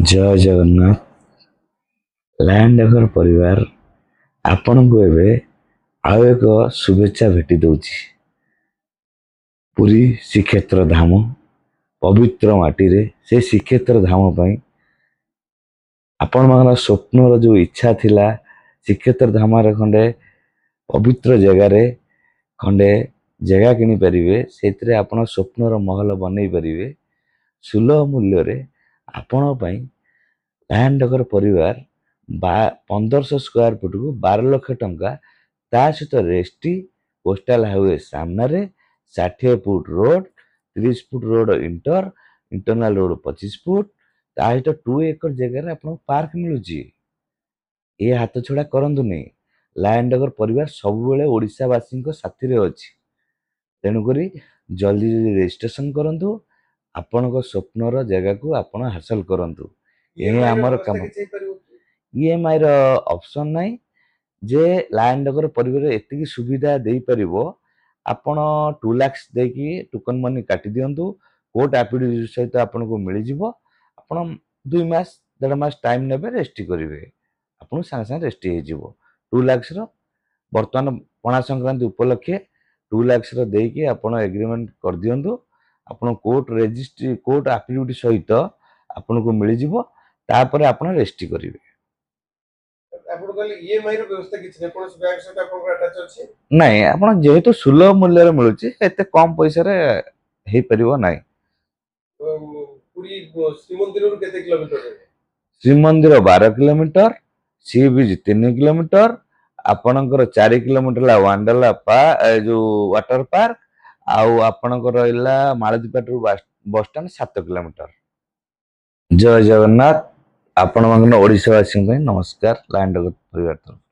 ଜୟ Jagannath. Land acre ପରିବାର ଆପଣଙ୍କୁ ଏବେ ଆଉ ଏକ ଶୁଭେଚ୍ଛା ଭେଟି ଦେଉଛି। ପୁରୀ ଶ୍ରୀକ୍ଷେତ୍ର ଧାମ ପବିତ୍ର ମାଟିରେ ସେ ଶ୍ରୀକ୍ଷେତ୍ର ଧାମ ପାଇଁ ଆପଣଙ୍କର ସ୍ୱପ୍ନର ଯେଉଁ ଇଚ୍ଛା ଥିଲା ଶ୍ରୀକ୍ଷେତ୍ର ଧାମରେ ଖଣ୍ଡେ ପବିତ୍ର ଜାଗାରେ ଖଣ୍ଡେ ଜାଗା କିଣିପାରିବେ, ସେଇଥିରେ ଆପଣ ସ୍ୱପ୍ନର ମହଲ ବନେଇ ପାରିବେ ସୁଲଭ ମୂଲ୍ୟରେ। ଆପଣଙ୍କ ପାଇଁ ଲ୍ୟାଣ୍ଡ ଏକର ପରିବାର 1500 ସ୍କୋୟାର ଫୁଟକୁ 12 ଲକ୍ଷ ଟଙ୍କା, ତା ସହିତ ରେଷ୍ଟି କୋଷ୍ଟାଲ ହାଇୱେ ସାମ୍ନାରେ 60 foot road, 30 foot road internal road 25 foot, ତା ସହିତ 2 ଏକର ଜାଗାରେ ଆପଣଙ୍କୁ ପାର୍କ ମିଳୁଛି। ଏ ହାତ ଛଡ଼ା କରନ୍ତୁନି। ଲ୍ୟାଣ୍ଡ ଏକର ପରିବାର ସବୁବେଳେ ଓଡ଼ିଶାବାସୀଙ୍କ ସାଥିରେ ଅଛି। ତେଣୁକରି ଜଲ୍ଦି ଜଲ୍ଦି ରେଜିଷ୍ଟ୍ରେସନ କରନ୍ତୁ, ଆପଣଙ୍କ ସ୍ୱପ୍ନର ଜାଗାକୁ ଆପଣ ହାସଲ କରନ୍ତୁ। ଏହା ଆମର କାମ। EMI ର ଅପସନ ନାହିଁ ଯେ ଲ୍ୟାଣ୍ଡ ଏକର ପରିବାର ଏତିକି ସୁବିଧା ଦେଇପାରିବ। ଆପଣ 2 ଲାଖ ଦେଇକି ଟୋକନ ମନି କାଟି ଦିଅନ୍ତୁ, କୋର୍ଟ ଆଫିଡେଭିଟ ସହିତ ଆପଣଙ୍କୁ ମିଳିଯିବ। ଆପଣ 2 ମାସ 1.5 ମାସ ଟାଇମ ନେବେ, ରେଷ୍ଟି କରିବେ, ଆପଣଙ୍କୁ ସାଙ୍ଗେ ସାଙ୍ଗେ ରେଷ୍ଟି ହେଇଯିବ। 2 ଲାଖର ବର୍ତ୍ତମାନ ପଣା ସଂକ୍ରାନ୍ତି ଉପଲକ୍ଷେ 2 ଲାଖର ଦେଇକି ଆପଣ ଏଗ୍ରିମେଣ୍ଟ କରିଦିଅନ୍ତୁ। ଆପଣ କୋର୍ଟ ଆଫିଡେଭିଟ ସହିତ ଆପଣଙ୍କୁ ମିଳିଯିବ, ତାପରେ ଆପଣ ରେଷ୍ଟି କରିବେ। ନାଇଁ, ଆପଣ ଯେହେତୁ ସୁଲଭ ମୂଲ୍ୟରେ ମିଳୁଛି, ଏତେ କମ ପଇସାରେ ହେଇପାରିବ ନାହିଁ। Srimandir 12 kilometre, sea beach 3 kilometre, ଆପଣଙ୍କର 4 କିଲୋମିଟର ହେଲା ୱାଣ୍ଡରଲା ଯୋଉ ୱାଟର ପାର୍କ, ଆଉ ଆପଣଙ୍କର ରହିଲା ମାଳତୀପାଟରୁ ବସଷ୍ଟାଣ୍ଡ 7 କିଲୋମିଟର। ଜୟ ଜଗନ୍ନାଥ। ଆପଣଙ୍କର ଓଡ଼ିଶାବାସୀଙ୍କ ପାଇଁ ନମସ୍କାର। ଲ୍ୟାଣ୍ଡ ଏକର ପରିବାର ତରଫରୁ।